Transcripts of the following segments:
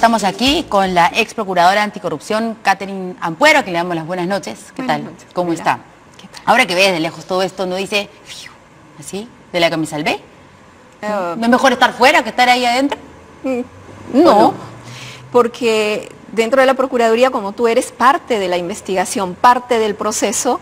estamos aquí con la ex procuradora anticorrupción, Catherine Ampuero, a quien le damos las buenas noches. ¿Qué tal? Noches. ¿Cómo Hola. está? ¿Qué tal? Ahora que ve de lejos todo esto, ¿no dice, así, de la camisa al B? ¿No es mejor estar fuera que estar ahí adentro? No, porque dentro de la Procuraduría, como tú eres parte de la investigación, parte del proceso,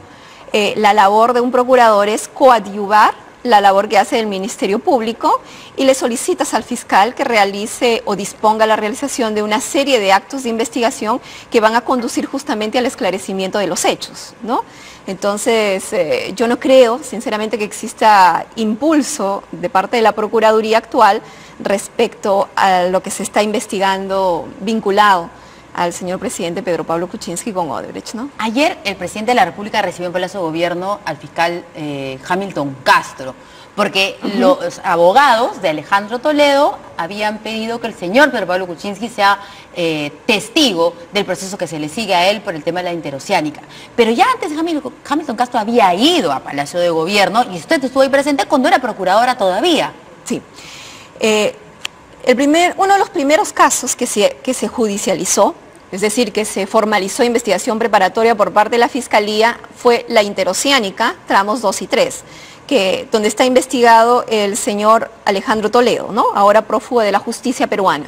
la labor de un procurador es coadyuvar la labor que hace el Ministerio Público y le solicitas al fiscal que realice o disponga la realización de una serie de actos de investigación que van a conducir justamente al esclarecimiento de los hechos, ¿no? Entonces, yo no creo, sinceramente, que exista impulso de parte de la Procuraduría actual respecto a lo que se está investigando vinculado al señor presidente Pedro Pablo Kuczynski con Odebrecht, ¿no? Ayer el presidente de la República recibió en Palacio de Gobierno al fiscal Hamilton Castro, porque los abogados de Alejandro Toledo habían pedido que el señor Pedro Pablo Kuczynski sea testigo del proceso que se le sigue a él por el tema de la interoceánica. Pero ya antes Hamilton Castro había ido a Palacio de Gobierno y usted estuvo ahí presente cuando era procuradora todavía. Sí. Uno de los primeros casos que se judicializó, es decir, que se formalizó investigación preparatoria por parte de la Fiscalía, fue la interoceánica, tramos 2 y 3, donde está investigado el señor Alejandro Toledo, ¿no? Ahora prófugo de la justicia peruana.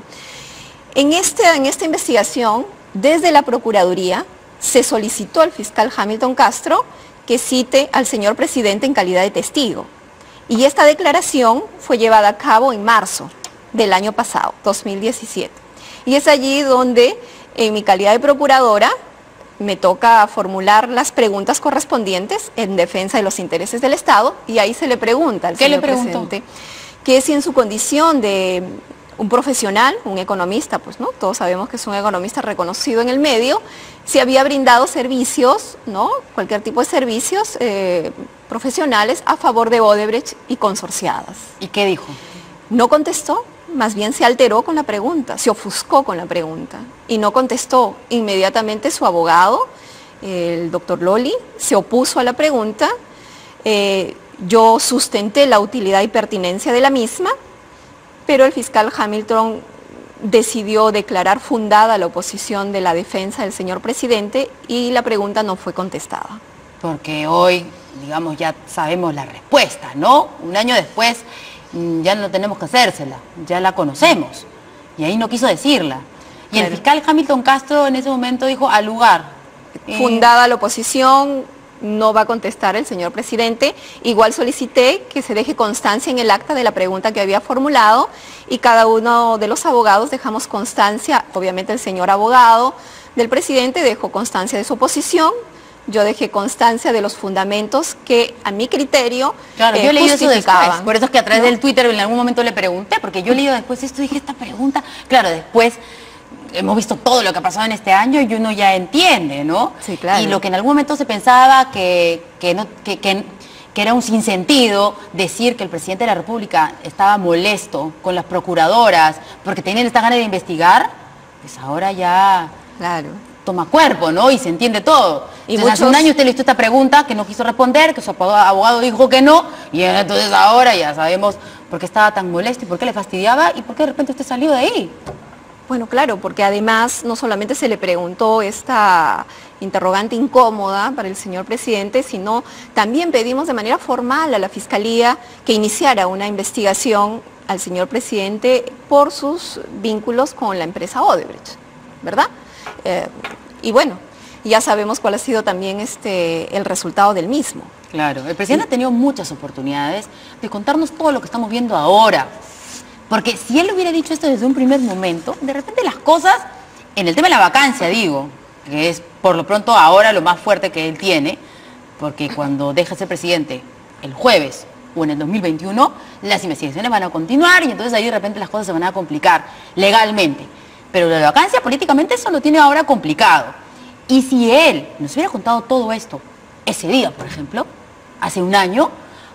En esta investigación, desde la Procuraduría, se solicitó al fiscal Hamilton Castro que cite al señor presidente en calidad de testigo. Y esta declaración fue llevada a cabo en marzo del año pasado, 2017. Y es allí donde, en mi calidad de procuradora, me toca formular las preguntas correspondientes en defensa de los intereses del Estado, y ahí se le pregunta al señor presidente que si en su condición de un profesional, un economista, pues no, todos sabemos que es un economista reconocido en el medio, si había brindado servicios, ¿no? Cualquier tipo de servicios profesionales a favor de Odebrecht y consorciadas. ¿Y qué dijo? No contestó, más bien se alteró con la pregunta, se ofuscó con la pregunta y no contestó. Inmediatamente su abogado, el doctor Loli, se opuso a la pregunta. Yo sustenté la utilidad y pertinencia de la misma, pero el fiscal Hamilton decidió declarar fundada la oposición de la defensa del señor presidente y la pregunta no fue contestada. Porque hoy, digamos, ya sabemos la respuesta, ¿no? Un año después ya no tenemos que hacérsela, ya la conocemos. Y ahí no quiso decirla. Y claro, el fiscal Hamilton Castro en ese momento dijo al lugar. Fundada la oposición, no va a contestar el señor presidente. Igual solicité que se deje constancia en el acta de la pregunta que había formulado y cada uno de los abogados dejamos constancia, obviamente el señor abogado del presidente dejó constancia de su oposición. Yo dejé constancia de los fundamentos que a mi criterio claro, yo he leído eso después, por eso es que a través ¿no? del Twitter en algún momento le pregunté, porque yo he leído después esto y dije, esta pregunta, claro, después hemos visto todo lo que ha pasado en este año y uno ya entiende, ¿no? Sí, claro. Y lo que en algún momento se pensaba que era un sinsentido decir que el presidente de la República estaba molesto con las procuradoras porque tenían esta ganas de investigar, pues ahora ya claro, toma cuerpo, ¿no? Y se entiende todo. Y entonces, hace un año usted le hizo esta pregunta que no quiso responder, que su abogado dijo que no, y entonces ahora ya sabemos por qué estaba tan molesto y por qué le fastidiaba y por qué de repente usted salió de ahí. Bueno, claro, porque además no solamente se le preguntó esta interrogante incómoda para el señor presidente, sino también pedimos de manera formal a la Fiscalía que iniciara una investigación al señor presidente por sus vínculos con la empresa Odebrecht, ¿verdad? Y bueno, ya sabemos cuál ha sido también el resultado del mismo. Claro, el presidente ha tenido muchas oportunidades de contarnos todo lo que estamos viendo ahora. Porque si él hubiera dicho esto desde un primer momento, de repente las cosas, en el tema de la vacancia digo, que es por lo pronto ahora lo más fuerte que él tiene, porque cuando deja ser presidente el jueves o en el 2021, las investigaciones van a continuar y entonces ahí de repente las cosas se van a complicar legalmente. Pero la vacancia políticamente eso lo tiene ahora complicado. Y si él nos hubiera contado todo esto ese día, por ejemplo, hace un año,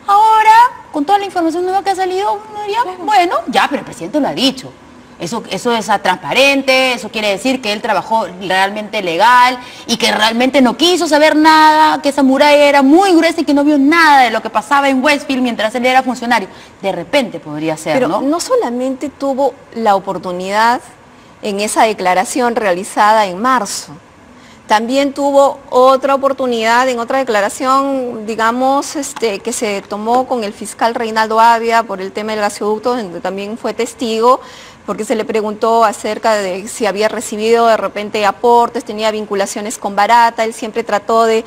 ahora, con toda la información nueva que ha salido, uno diría, bueno, ya, pero el presidente lo ha dicho. Eso es transparente, eso quiere decir que él trabajó realmente legal y que realmente no quiso saber nada, que esa muralla era muy gruesa y que no vio nada de lo que pasaba en Westfield mientras él era funcionario. De repente podría ser, pero ¿no? no solamente tuvo la oportunidad en esa declaración realizada en marzo. También tuvo otra oportunidad en otra declaración, digamos, que se tomó con el fiscal Reinaldo Avia por el tema del gasoducto, donde también fue testigo, porque se le preguntó acerca de si había recibido de repente aportes, tenía vinculaciones con Barata. Él siempre trató de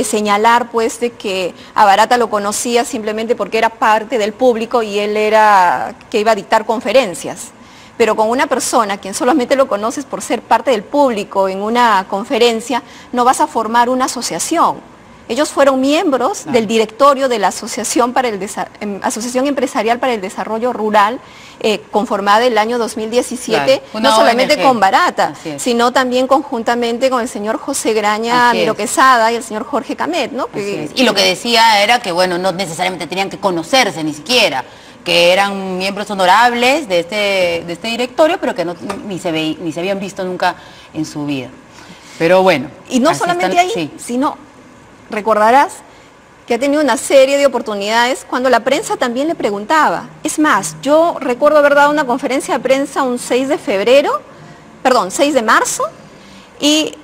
señalar pues de que a Barata lo conocía simplemente porque era parte del público y él era que iba a dictar conferencias. Pero con una persona, quien solamente lo conoces por ser parte del público en una conferencia, no vas a formar una asociación. Ellos fueron miembros del directorio de la Asociación Empresarial para el Desarrollo Rural, conformada el año 2017, claro, no solamente con Barata, sino también conjuntamente con el señor José Graña Miro Quesada y el señor Jorge Camet, ¿no? Y lo que decía era que, bueno, no necesariamente tenían que conocerse ni siquiera, que eran miembros honorables de este directorio, pero que ni se habían visto nunca en su vida. Pero bueno. Y no solamente ahí, sino, recordarás que ha tenido una serie de oportunidades cuando la prensa también le preguntaba. Es más, yo recuerdo haber dado una conferencia de prensa un 6 de marzo, y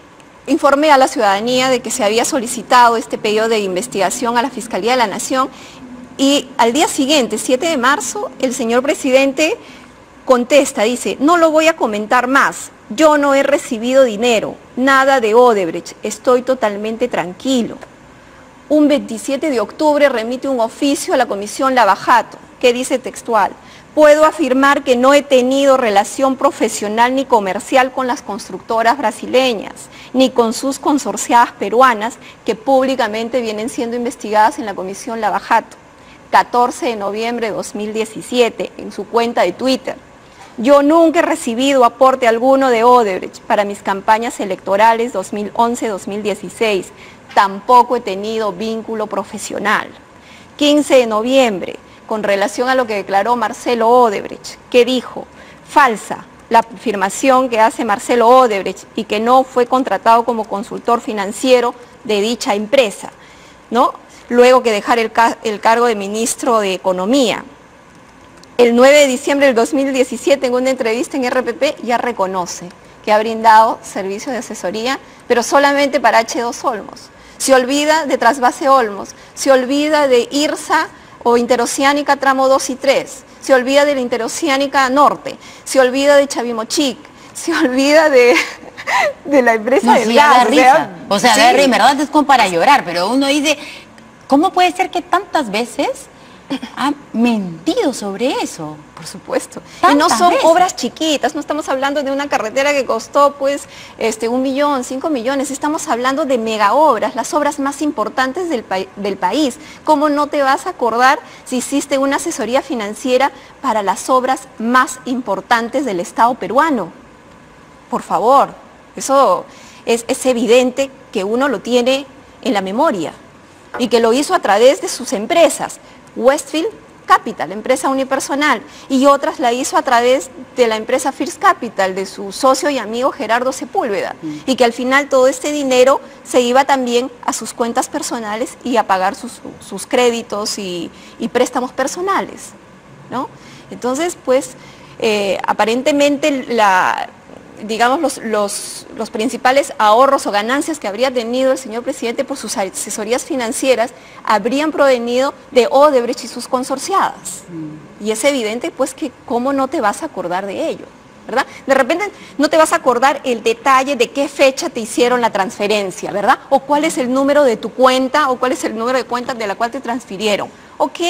informé a la ciudadanía de que se había solicitado este pedido de investigación a la Fiscalía de la Nación. Y al día siguiente, 7 de marzo, el señor presidente contesta, dice: no lo voy a comentar más, yo no he recibido dinero, nada de Odebrecht, estoy totalmente tranquilo. Un 27 de octubre remite un oficio a la Comisión Lavajato, que dice textual: puedo afirmar que no he tenido relación profesional ni comercial con las constructoras brasileñas, ni con sus consorciadas peruanas que públicamente vienen siendo investigadas en la Comisión Lavajato. 14 de noviembre de 2017, en su cuenta de Twitter: yo nunca he recibido aporte alguno de Odebrecht para mis campañas electorales 2011-2016, tampoco he tenido vínculo profesional. 15 de noviembre, con relación a lo que declaró Marcelo Odebrecht, que dijo: falsa la afirmación que hace Marcelo Odebrecht y que no fue contratado como consultor financiero de dicha empresa, ¿no? Luego que dejar el cargo de ministro de Economía. El 9 de diciembre del 2017, en una entrevista en RPP, ya reconoce que ha brindado servicios de asesoría, pero solamente para H2 Olmos. Se olvida de Trasvase Olmos, se olvida de IRSA o Interoceánica Tramo 2 y 3, se olvida de la Interoceánica Norte, se olvida de Chavimochic, se olvida de la empresa del gas. O sea, en verdad es como para llorar, pero uno dice: ¿cómo puede ser que tantas veces han mentido sobre eso? Por supuesto. Y no son obras chiquitas, no estamos hablando de una carretera que costó pues 1 millón, 5 millones, estamos hablando de mega obras, las obras más importantes del país. ¿Cómo no te vas a acordar si hiciste una asesoría financiera para las obras más importantes del Estado peruano? Por favor, eso es evidente que uno lo tiene en la memoria, y que lo hizo a través de sus empresas, Westfield Capital, empresa unipersonal, y otras la hizo a través de la empresa First Capital, de su socio y amigo Gerardo Sepúlveda, y que al final todo este dinero se iba también a sus cuentas personales y a pagar sus créditos y préstamos personales, ¿no? Entonces, pues, aparentemente digamos, los principales ahorros o ganancias que habría tenido el señor presidente por sus asesorías financieras habrían provenido de Odebrecht y sus consorciadas. Y es evidente, pues, que cómo no te vas a acordar de ello, ¿verdad? De repente no te vas a acordar el detalle de qué fecha te hicieron la transferencia, ¿verdad? O cuál es el número de tu cuenta, o cuál es el número de cuenta de la cual te transfirieron. Ok,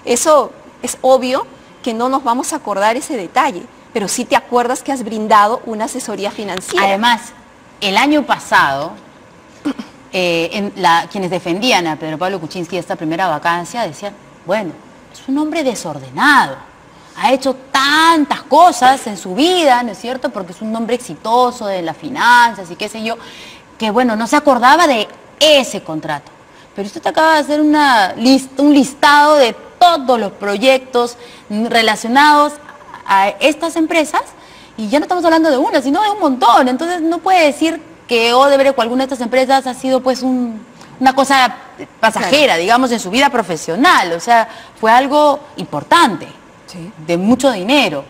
eso es obvio que no nos vamos a acordar ese detalle, pero sí te acuerdas que has brindado una asesoría financiera. Además, el año pasado, quienes defendían a Pedro Pablo Kuczynski esta primera vacancia decían: bueno, es un hombre desordenado, ha hecho tantas cosas en su vida, ¿no es cierto?, porque es un hombre exitoso de las finanzas y qué sé yo, que bueno, no se acordaba de ese contrato. Pero usted acaba de hacer un listado de todos los proyectos relacionados a estas empresas, y ya no estamos hablando de una, sino de un montón. Entonces no puede decir que Odebrecht o alguna de estas empresas ha sido pues una cosa pasajera, claro, digamos, en su vida profesional. O sea, fue algo importante, sí, de mucho dinero.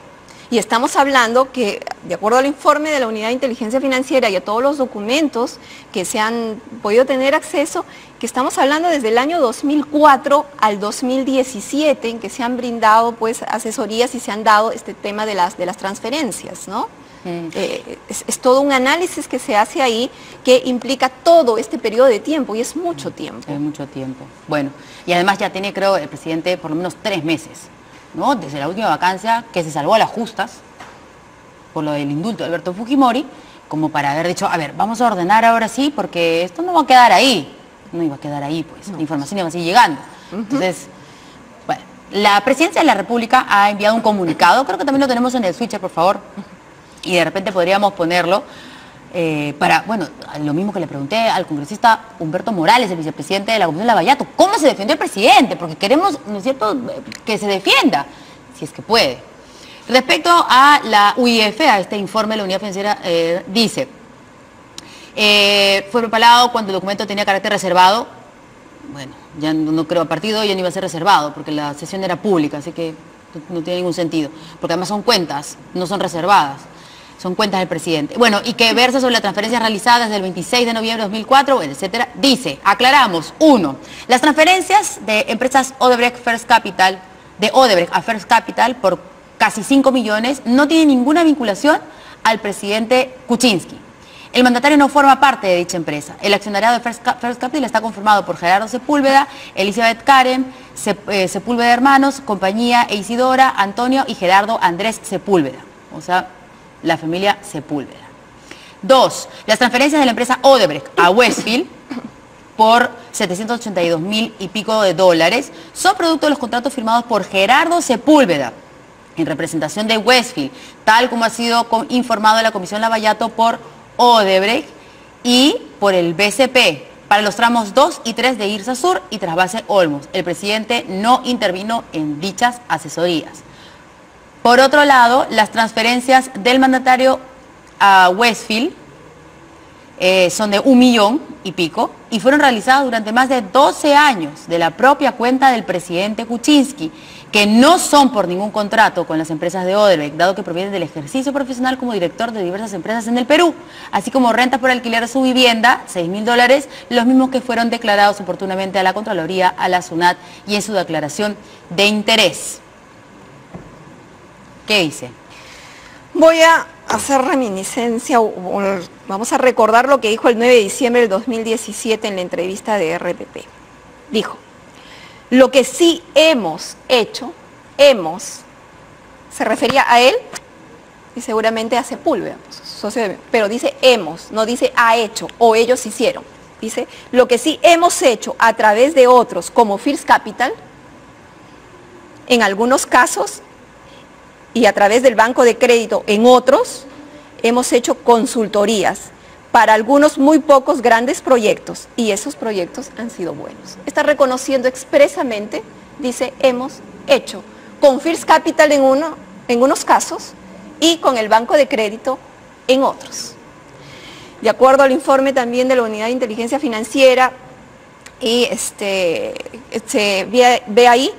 Y estamos hablando que, de acuerdo al informe de la Unidad de Inteligencia Financiera y a todos los documentos que se han podido tener acceso, que estamos hablando desde el año 2004 al 2017, en que se han brindado pues asesorías y se han dado este tema de las transferencias, ¿no? Es todo un análisis que se hace ahí que implica todo este periodo de tiempo y es mucho tiempo. Es mucho tiempo. Bueno, y además ya tiene, creo, el presidente por lo menos 3 meses, ¿no? Desde la última vacancia, que se salvó a las justas por lo del indulto de Alberto Fujimori, como para haber dicho, a ver, vamos a ordenar ahora sí, porque esto no va a quedar ahí. No iba a quedar ahí, pues, la información iba a seguir llegando. Entonces, bueno, la Presidencia de la República ha enviado un comunicado, creo que también lo tenemos en el switcher, por favor, y de repente podríamos ponerlo, para, bueno, lo mismo que le pregunté al congresista Humberto Morales, el vicepresidente de la Comisión Lavallato, ¿cómo se defendió el presidente? Porque queremos, ¿no es cierto?, que se defienda, si es que puede. Respecto a la UIF, a este informe de la Unidad Financiera, dice, fue preparado cuando el documento tenía carácter reservado. Bueno, ya no creo, a partir de hoy ya no iba a ser reservado, porque la sesión era pública, así que no tiene ningún sentido, porque además son cuentas, no son reservadas. Son cuentas del presidente. Bueno, y que versa sobre las transferencias realizadas desde el 26 de noviembre de 2004, etcétera. Dice, aclaramos, 1. Las transferencias de empresas Odebrecht First Capital, de Odebrecht a First Capital por casi 5 millones, no tienen ninguna vinculación al presidente Kuczynski. El mandatario no forma parte de dicha empresa. El accionariado de First Capital está conformado por Gerardo Sepúlveda, Elizabeth Karen, Sepúlveda Hermanos, Compañía e Isidora, Antonio y Gerardo Andrés Sepúlveda. O sea, la familia Sepúlveda. 2. Las transferencias de la empresa Odebrecht a Westfield por 782.000 y pico de dólares son producto de los contratos firmados por Gerardo Sepúlveda en representación de Westfield, tal como ha sido informado a la Comisión Lavallato por Odebrecht y por el BCP para los tramos 2 y 3 de Irsa Sur y Trasvase Olmos. El presidente no intervino en dichas asesorías. Por otro lado, las transferencias del mandatario a Westfield son de 1 millón y pico y fueron realizadas durante más de 12 años de la propia cuenta del presidente Kuczynski, que no son por ningún contrato con las empresas de Odebrecht, dado que provienen del ejercicio profesional como director de diversas empresas en el Perú, así como rentas por alquiler de su vivienda, $6.000, los mismos que fueron declarados oportunamente a la Contraloría, a la SUNAT y en su declaración de interés. ¿Qué dice? Voy a hacer reminiscencia, vamos a recordar lo que dijo el 9 de diciembre del 2017 en la entrevista de RPP. Dijo, lo que sí hemos hecho, se refería a él y seguramente a Sepúlveda, pero dice hemos, no dice ha hecho o ellos hicieron. Dice, lo que sí hemos hecho a través de otros como First Capital, en algunos casos, y a través del banco de crédito en otros, hemos hecho consultorías para algunos muy pocos grandes proyectos y esos proyectos han sido buenos. Está reconociendo expresamente, dice, hemos hecho con First Capital en unos casos y con el banco de crédito en otros. De acuerdo al informe también de la Unidad de Inteligencia Financiera, y se ve ahí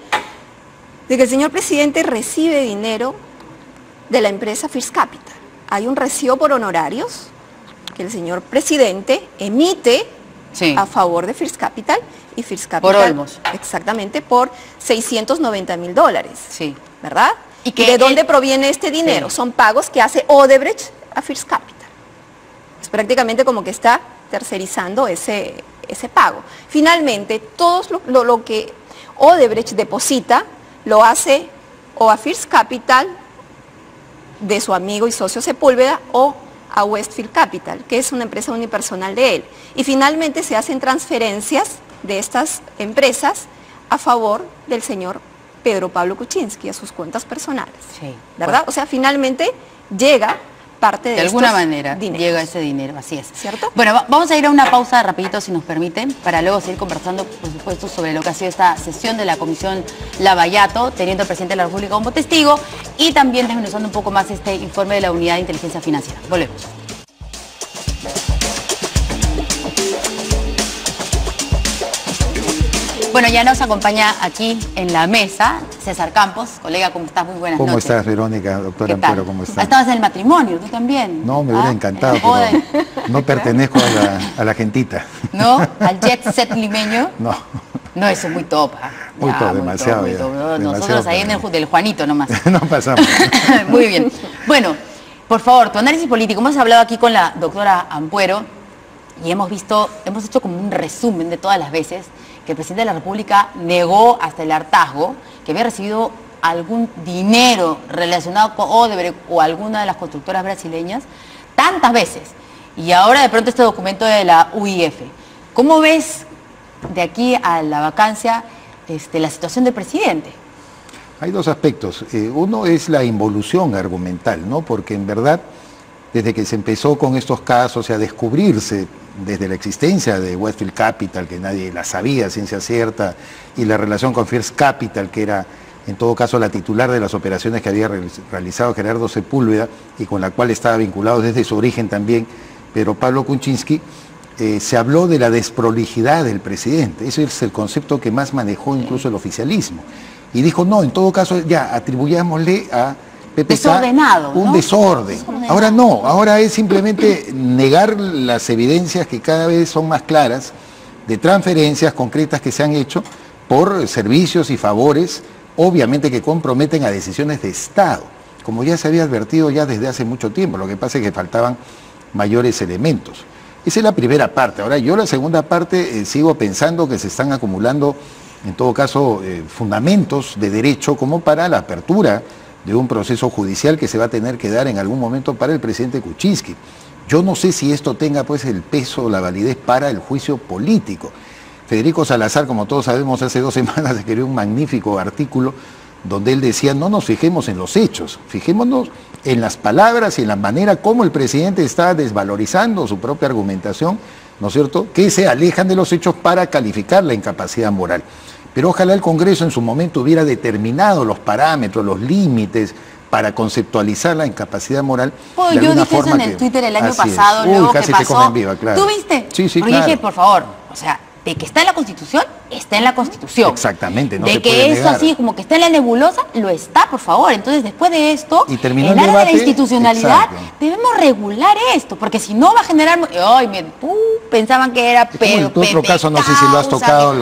de que el señor presidente recibe dinero de la empresa First Capital. Hay un recibo por honorarios que el señor presidente emite a favor de First Capital y First Capital. Por Olmos. Exactamente, por $690.000. Sí. ¿Verdad? ¿Y de dónde proviene este dinero? Sí. Son pagos que hace Odebrecht a First Capital. Es prácticamente como que está tercerizando ese pago. Finalmente, todo lo que Odebrecht deposita lo hace o a First Capital de su amigo y socio Sepúlveda o a Westfield Capital, que es una empresa unipersonal de él. Y finalmente se hacen transferencias de estas empresas a favor del señor Pedro Pablo Kuczynski, a sus cuentas personales. Sí, ¿verdad? Bueno. O sea, finalmente llega parte de alguna manera dineros. Llega ese dinero, así es. ¿Cierto? Bueno, vamos a ir a una pausa rapidito, si nos permiten, para luego seguir conversando, por supuesto, sobre lo que ha sido esta sesión de la Comisión Lavallato, teniendo al presidente de la República como testigo, y también desmenuzando un poco más este informe de la Unidad de Inteligencia Financiera. Volvemos. Bueno, ya nos acompaña aquí en la mesa César Campos. Colega, ¿cómo estás? Muy buenas noches. ¿Cómo estás, Verónica? Doctora Ampuero, ¿cómo estás? Estabas en el matrimonio, tú también. No, me hubiera encantado, pero no pertenezco a la gentita. ¿No? ¿Al jet set limeño? No. No, eso es muy top. Muy top, demasiado. Muy top. Nosotros demasiado ahí en el del Juanito nomás. No pasamos. Muy bien. Bueno, por favor, tu análisis político. Hemos hablado aquí con la doctora Ampuero y hemos hecho como un resumen de todas las veces que el presidente de la República negó hasta el hartazgo que había recibido algún dinero relacionado con Odebrecht o alguna de las constructoras brasileñas tantas veces. Y ahora de pronto este documento de la UIF. ¿Cómo ves de aquí a la vacancia la situación del presidente? Hay dos aspectos. Uno es la involución argumental, ¿no? Porque en verdad, desde que se empezó con estos casos y a descubrirse desde la existencia de Westfield Capital, que nadie la sabía, ciencia cierta, y la relación con First Capital, que era en todo caso la titular de las operaciones que había realizado Gerardo Sepúlveda y con la cual estaba vinculado desde su origen también Pedro Pablo Kuczynski, se habló de la desprolijidad del presidente. Ese es el concepto que más manejó incluso el oficialismo. Y dijo, no, en todo caso ya atribuyámosle a PPK desordenado, un ¿no? desorden. Desordenado. Ahora no, ahora es simplemente negar las evidencias que cada vez son más claras de transferencias concretas que se han hecho por servicios y favores, obviamente que comprometen a decisiones de Estado, como ya se había advertido ya desde hace mucho tiempo. Lo que pasa es que faltaban mayores elementos. Esa es la primera parte. Ahora yo la segunda parte sigo pensando que se están acumulando, en todo caso, fundamentos de derecho como para la apertura de un proceso judicial que se va a tener que dar en algún momento para el presidente Kuczynski. Yo no sé si esto tenga pues el peso, la validez para el juicio político. Federico Salazar, como todos sabemos, hace 2 semanas escribió un magnífico artículo donde él decía, no nos fijemos en los hechos, fijémonos en las palabras y en la manera como el presidente está desvalorizando su propia argumentación, ¿no es cierto?, que se alejan de los hechos para calificar la incapacidad moral. Pero ojalá el Congreso en su momento hubiera determinado los parámetros, los límites para conceptualizar la incapacidad moral. Oh, yo dije eso en el Twitter el año pasado, luego casi que te pasó. comen viva, claro. ¿Tú viste? Sí, sí, porque claro. dije, por favor, o sea, de que está en la Constitución, está en la Constitución. Exactamente, no de se que puede eso negar. así, como que está en la nebulosa, lo está, por favor. Entonces, después de esto, Y terminó el el área de la debate, institucionalidad, exacto. debemos regular esto, porque si no va a generar... Ay, pensaban que era Es como en tu otro caso, no sé si lo has tocado,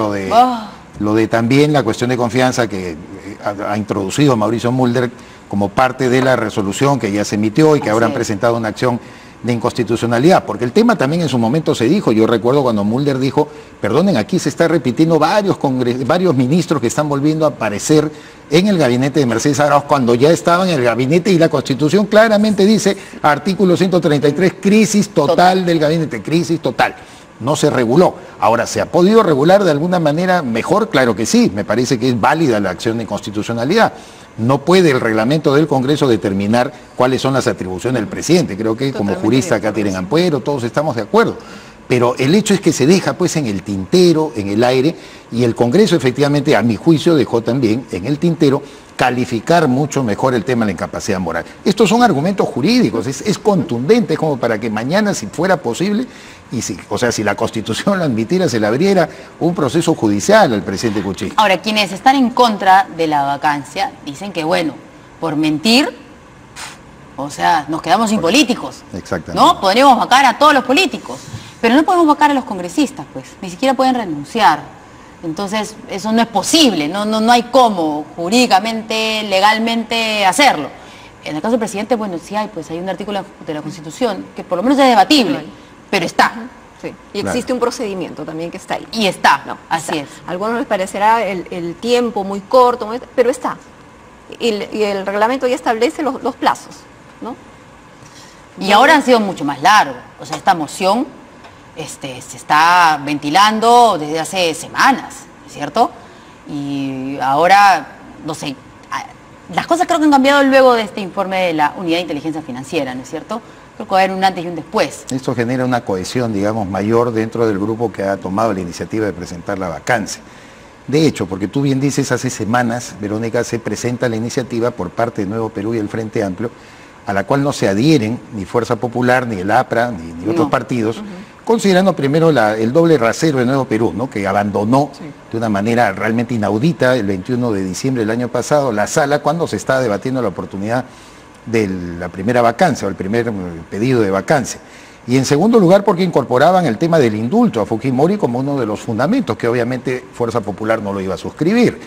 lo de también la cuestión de confianza que ha introducido Mauricio Mulder como parte de la resolución que ya se emitió y que ahora han presentado una acción de inconstitucionalidad, porque el tema también en su momento se dijo, yo recuerdo cuando Mulder dijo, perdonen, aquí se está repitiendo varios ministros que están volviendo a aparecer en el gabinete de Mercedes Arauz cuando ya estaban en el gabinete y la Constitución claramente dice, artículo 133, crisis total del gabinete, crisis total. No se reguló. Ahora, ¿se ha podido regular de alguna manera mejor? Claro que sí, me parece que es válida la acción de inconstitucionalidad. No puede el reglamento del Congreso determinar cuáles son las atribuciones del presidente. Creo que como jurista Katherine Ampuero, todos estamos de acuerdo. Pero el hecho es que se deja pues en el tintero, en el aire, y el Congreso efectivamente, a mi juicio, dejó también en el tintero calificar mucho mejor el tema de la incapacidad moral. Estos son argumentos jurídicos, es contundente, como para que mañana, si fuera posible, si la Constitución lo admitiera, se le abriera un proceso judicial al presidente Kuczynski. Ahora, quienes están en contra de la vacancia dicen que, bueno, por mentir, o sea, nos quedamos sin políticos. Exactamente. ¿No? Podríamos vacar a todos los políticos, pero no podemos vacar a los congresistas, pues, ni siquiera pueden renunciar. Entonces, eso no es posible, no hay cómo jurídicamente, legalmente hacerlo. En el caso del presidente, bueno, sí hay un artículo de la Constitución que por lo menos es debatible, pero está. Sí. Y existe un procedimiento también que está ahí. Y está, No, así es. A algunos les parecerá el tiempo muy corto, pero está. Y el reglamento ya establece los plazos, ¿no? Y ahora han sido mucho más largos. O sea, esta moción se está ventilando desde hace semanas, ¿cierto? Y ahora, no sé, las cosas creo que han cambiado luego de este informe de la Unidad de Inteligencia Financiera, ¿no es cierto? Creo que va a haber un antes y un después. Esto genera una cohesión, digamos, mayor dentro del grupo que ha tomado la iniciativa de presentar la vacancia. De hecho, porque tú bien dices, hace semanas, Verónica, se presenta la iniciativa por parte de Nuevo Perú y el Frente Amplio, a la cual no se adhieren ni Fuerza Popular, ni el APRA, ni otros partidos, considerando primero el doble rasero de Nuevo Perú, ¿no? Que abandonó de una manera realmente inaudita el 21 de diciembre del año pasado la sala cuando se estaba debatiendo la oportunidad de la primera vacancia o el primer pedido de vacancia. Y en segundo lugar porque incorporaban el tema del indulto a Fujimori como uno de los fundamentos, que obviamente Fuerza Popular no lo iba a suscribir,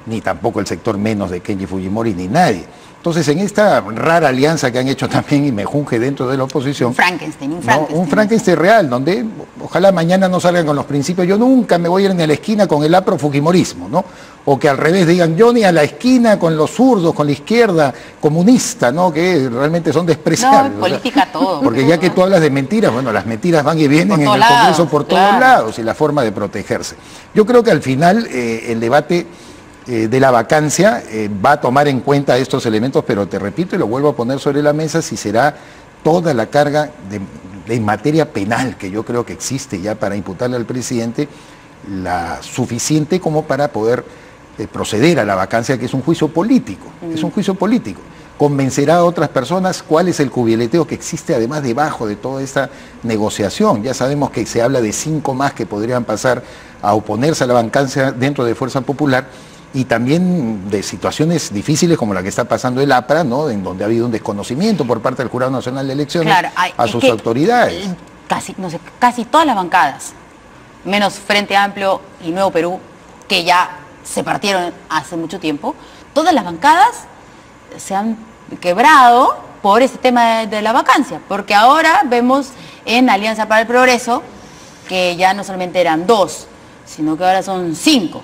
ni tampoco el sector menos de Kenji Fujimori ni nadie. Entonces, en esta rara alianza que han hecho también y Mejunje dentro de la oposición... Un Frankenstein. ¿No? Un Frankenstein real, donde ojalá mañana no salgan con los principios. Yo nunca me voy a ir ni a la esquina con el aprofujimorismo, ¿no? O que al revés digan, yo ni a la esquina con los zurdos, con la izquierda comunista, ¿no? Que realmente son despreciables. No, política todo. Porque ya que tú hablas de mentiras, bueno, las mentiras van y vienen en el Congreso por todos lados y la forma de protegerse. Yo creo que al final el debate... de la vacancia va a tomar en cuenta estos elementos, pero te repito y lo vuelvo a poner sobre la mesa, si será toda la carga en materia penal que yo creo que existe ya para imputarle al presidente, la suficiente como para poder proceder a la vacancia, que es un juicio político, es un juicio político. Convencerá a otras personas cuál es el cubileteo que existe además debajo de toda esta negociación. Ya sabemos que se habla de 5 más que podrían pasar a oponerse a la vacancia dentro de Fuerza Popular, y también de situaciones difíciles como la que está pasando el APRA, ¿no? En donde ha habido un desconocimiento por parte del Jurado Nacional de Elecciones a sus autoridades. Casi todas las bancadas, menos Frente Amplio y Nuevo Perú, que ya se partieron hace mucho tiempo, todas las bancadas se han quebrado por este tema de la vacancia, porque ahora vemos en Alianza para el Progreso que ya no solamente eran 2, sino que ahora son 5.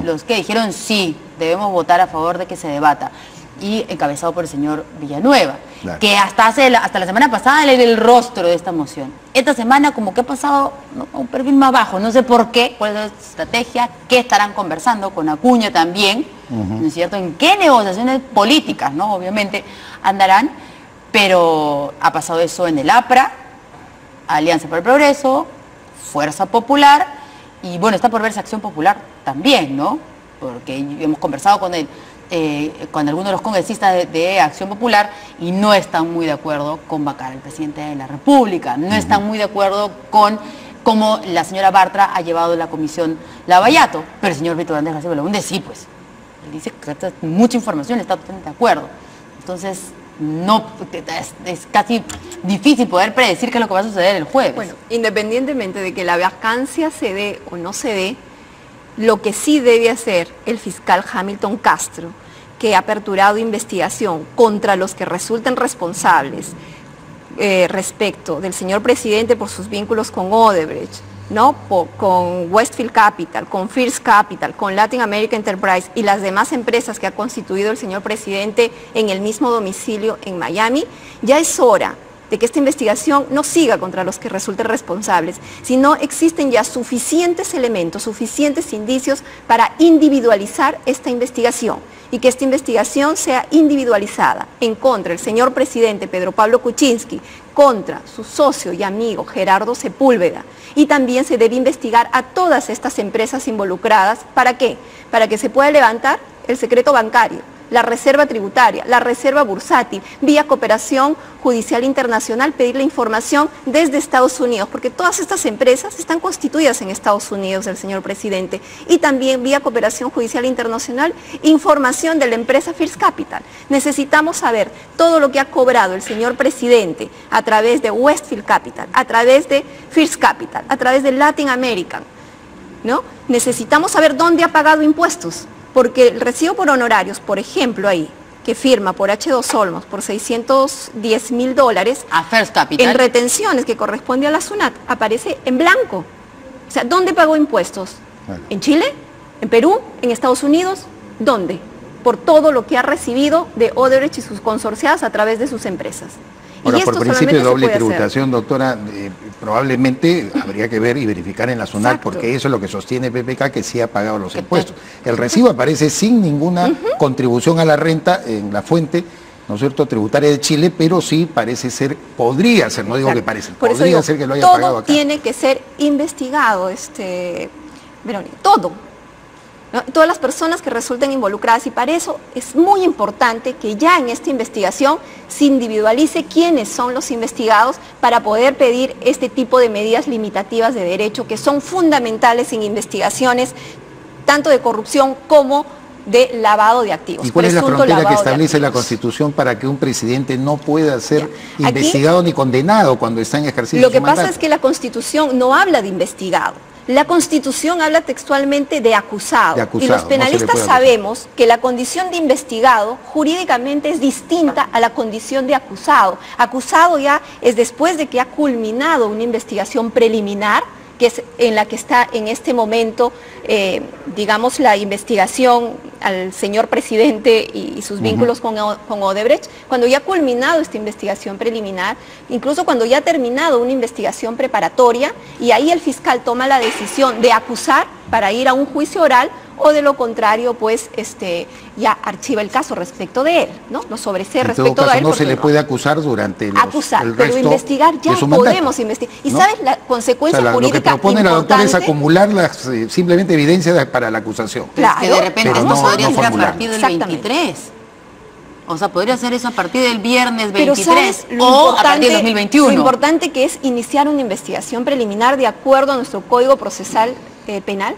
Los que dijeron sí, debemos votar a favor de que se debata, y encabezado por el señor Villanueva, que hasta la semana pasada le dio el rostro de esta moción. Esta semana como que ha pasado, ¿no?, a un perfil más bajo, no sé por qué, cuál es la estrategia, qué estarán conversando con Acuña también, ¿no es cierto?, en qué negociaciones políticas, ¿no?, obviamente andarán, pero ha pasado eso en el APRA, Alianza para el Progreso, Fuerza Popular, y bueno, está por verse Acción Popular también, ¿no? Porque hemos conversado con algunos de los congresistas de Acción Popular y no están muy de acuerdo con vacar al presidente de la República, no están muy de acuerdo con cómo la señora Bartra ha llevado la comisión Lavallato, pero el señor Víctor Andrés García Belaúnde sí, pues. Él dice que mucha información, está totalmente de acuerdo. Entonces, no, es casi difícil poder predecir qué es lo que va a suceder el jueves. Bueno, independientemente de que la vacancia se dé o no se dé, lo que sí debe hacer el fiscal Hamilton Castro, que ha aperturado investigación contra los que resulten responsables respecto del señor presidente por sus vínculos con Odebrecht, ¿no?, con Westfield Capital, con First Capital, con Latin America Enterprise y las demás empresas que ha constituido el señor presidente en el mismo domicilio en Miami, ya es hora de que esta investigación no siga contra los que resulten responsables, sino existen ya suficientes elementos, suficientes indicios para individualizar esta investigación, y que esta investigación sea individualizada en contra del señor presidente Pedro Pablo Kuczynski, contra su socio y amigo Gerardo Sepúlveda, y también se debe investigar a todas estas empresas involucradas. ¿Para qué? Para que se pueda levantar el secreto bancario, la reserva tributaria, la reserva bursátil, vía cooperación judicial internacional, pedir la información desde Estados Unidos, porque todas estas empresas están constituidas en Estados Unidos del señor presidente, y también vía cooperación judicial internacional, información de la empresa First Capital. Necesitamos saber todo lo que ha cobrado el señor presidente a través de Westfield Capital, a través de First Capital, a través de Latin American, ¿no? Necesitamos saber dónde ha pagado impuestos, porque el recibo por honorarios, por ejemplo, ahí, que firma por H2 Olmos por $610.000 a First Capital, en retenciones que corresponde a la SUNAT, aparece en blanco. O sea, ¿dónde pagó impuestos? ¿En Chile? ¿En Perú? ¿En Estados Unidos? ¿Dónde? Por todo lo que ha recibido de Odebrecht y sus consorciadas a través de sus empresas. Ahora, por principio de doble tributación, doctora, probablemente habría que ver y verificar en la SUNAT, porque eso es lo que sostiene PPK, que sí ha pagado los impuestos. El recibo aparece sin ninguna contribución a la renta en la fuente, ¿no es cierto?, tributaria de Chile, pero sí parece ser, podría ser, no digo que parece, podría ser que lo haya pagado acá. Todo tiene que ser investigado, Verónica, todo. ¿no? Todas las personas que resulten involucradas, y para eso es muy importante que ya en esta investigación se individualice quiénes son los investigados para poder pedir este tipo de medidas limitativas de derecho que son fundamentales en investigaciones tanto de corrupción como de lavado de activos. ¿Y cuál es la frontera que establece la Constitución para que un presidente no pueda ser investigado ni condenado cuando está en ejercicio de su mandato? Lo que pasa es que la Constitución no habla de investigado. La Constitución habla textualmente de acusado. Y los penalistas sabemos que la condición de investigado jurídicamente es distinta a la condición de acusado. Acusado ya es después de que ha culminado una investigación preliminar, que es en la que está en este momento, digamos, la investigación al señor presidente y sus vínculos con Odebrecht, cuando ya ha culminado esta investigación preliminar, incluso cuando ya ha terminado una investigación preparatoria, y ahí el fiscal toma la decisión de acusar para ir a un juicio oral, o de lo contrario, pues ya archiva el caso respecto de él, ¿no? Lo sobresee respecto de él. No se le puede acusar durante el resto pero investigar ya podemos investigar. ¿Y sabes la consecuencia jurídica? Lo que propone la doctora es acumular las simplemente evidencias para la acusación. Claro, es que de repente no podría ser a partir del 23. O sea, podría ser eso a partir del viernes 23 o a partir del 2021. Lo importante que es iniciar una investigación preliminar de acuerdo a nuestro Código Procesal Penal,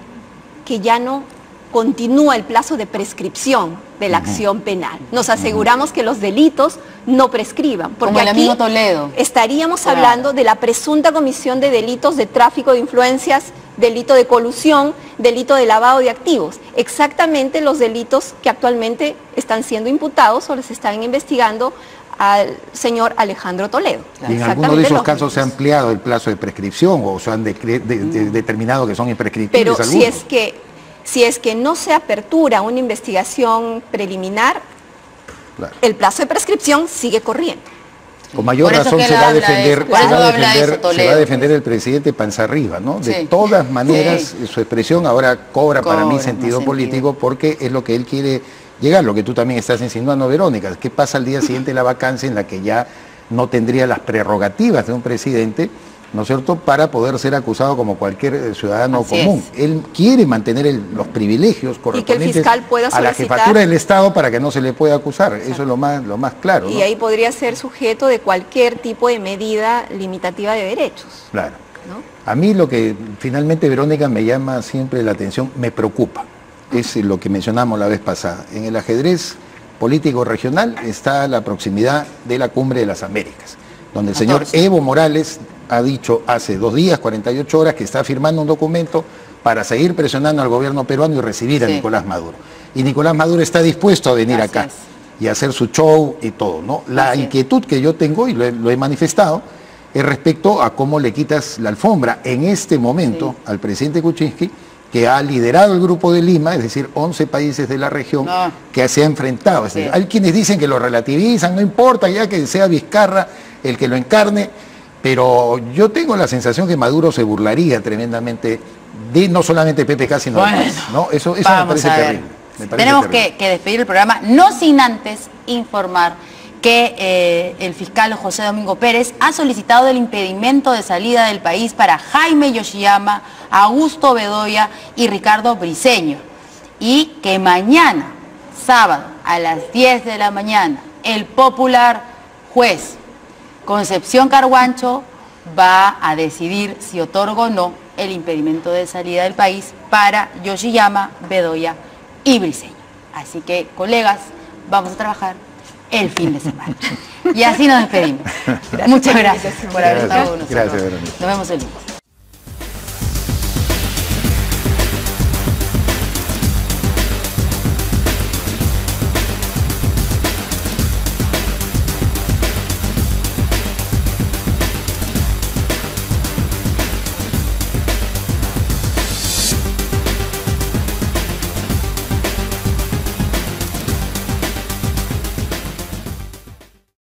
que ya no continúa el plazo de prescripción de la acción penal. Nos aseguramos que los delitos no prescriban, porque como el aquí amigo Toledo estaríamos hablando de la presunta comisión de delitos de tráfico de influencias, delito de colusión, delito de lavado de activos, exactamente los delitos que actualmente están siendo imputados o les están investigando al señor Alejandro Toledo. Y en algunos de esos casos se ha ampliado el plazo de prescripción o se han determinado que son imprescriptibles. Pero si es que no se apertura una investigación preliminar, el plazo de prescripción sigue corriendo. Con mayor razón se va a defender el presidente panza arriba, ¿no? De todas maneras, su expresión ahora cobra para mí sentido político, porque es lo que él quiere llegar, lo que tú también estás insinuando, Verónica. ¿Qué pasa al día siguiente de la vacancia en la que ya no tendría las prerrogativas de un presidente, ¿no es cierto?, para poder ser acusado como cualquier ciudadano común? Él quiere mantener los privilegios correspondientes a la jefatura del Estado para que no se le pueda acusar. Eso es lo más claro, y ahí podría ser sujeto de cualquier tipo de medida limitativa de derechos. Claro. ¿No? A mí lo que finalmente, Verónica, me llama siempre la atención, me preocupa, es lo que mencionamos la vez pasada. En el ajedrez político regional está la proximidad de la Cumbre de las Américas, donde el señor Evo Morales ha dicho hace 2 días, 48 horas, que está firmando un documento para seguir presionando al gobierno peruano y recibir a Nicolás Maduro. Y Nicolás Maduro está dispuesto a venir acá y hacer su show y todo, ¿no? La inquietud que yo tengo, y lo he manifestado, es respecto a cómo le quitas la alfombra en este momento al presidente Kuczynski, que ha liderado el Grupo de Lima, es decir, 11 países de la región, que se ha enfrentado. Hay quienes dicen que lo relativizan, no importa ya que sea Vizcarra el que lo encarne, pero yo tengo la sensación que Maduro se burlaría tremendamente de no solamente PPK, sino de país, ¿no? Eso me parece terrible. Tenemos que despedir el programa, no sin antes informar que el fiscal José Domingo Pérez ha solicitado el impedimento de salida del país para Jaime Yoshiyama, Augusto Bedoya y Ricardo Briceño, y que mañana, sábado, a las 10 de la mañana, el popular juez Concepción Carguancho va a decidir si otorga o no el impedimento de salida del país para Yoshiyama, Bedoya y Briceño. Así que, colegas, vamos a trabajar el fin de semana. Y así nos despedimos. Muchas gracias por haber estado con nosotros. Gracias, Verónica. Nos vemos el lunes.